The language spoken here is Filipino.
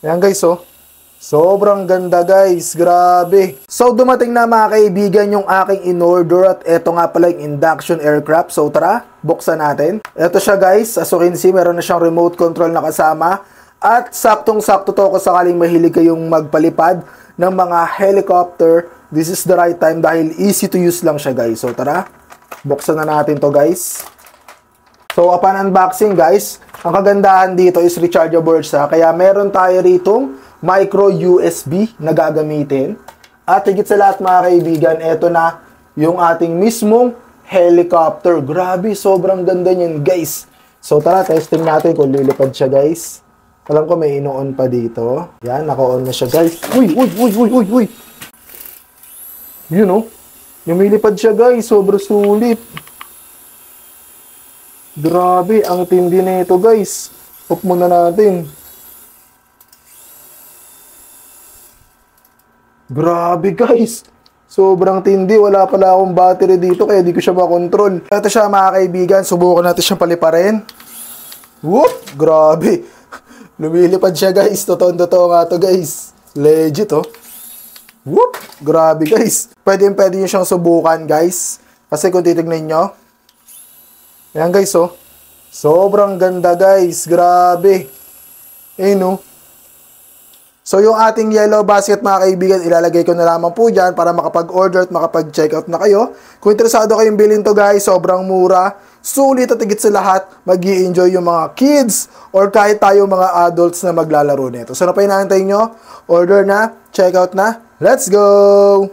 Ayan guys, oh. Sobrang ganda guys, grabe. So dumating na mga kaibigan yung aking in-order at eto nga pala yung induction aircraft. So tara, buksan natin. Eto siya guys, as you can see, meron na siyang remote control na kasama. At saktong-sakto to kung sakaling mahilig kayong magpalipad ng mga helicopter. This is the right time dahil easy to use lang siya guys. So tara, buksan na natin to guys. So upon unboxing guys, ang kagandahan dito is rechargeable siya. Kaya meron tayo ritong micro USB na gagamitin. At higit sa lahat mga kaibigan, eto na yung ating mismong helicopter. Grabe, sobrang ganda niyan guys. So tara, testing natin kung lilipad siya guys. Alam ko may ino-on pa dito. Yan, naka-on na siya guys. Uy, uy, uy, uy, uy, uy. Yun oh. Lumilipad siya guys, sobrang sulit. Grabe, ang tindi na ito guys. Off muna natin. Grabe guys. Sobrang tindi. Wala pala akong battery dito kaya di ko siya makontrol. Ito siya mga kaibigan. Subukan natin siyang paliparin. Whoop! Grabe. Lumilipad siya guys. Totoo nga to guys. Legit oh. Whoop! Grabe guys. Pwede nyo siyang subukan guys. Kasi kung titignan nyo. Ayan guys oh. Sobrang ganda guys. Grabe. Ayun oh. So yung ating yellow basket mga kaibigan, ilalagay ko na lamang po dyan para makapag-order at makapag-checkout na kayo. Kung interesado kayong bilhin to guys, sobrang mura, sulit at higit sa lahat, mag-i-enjoy yung mga kids or kahit tayo mga adults na maglalaro nito. So ano pa inaantay nyo? Order na, checkout na, let's go!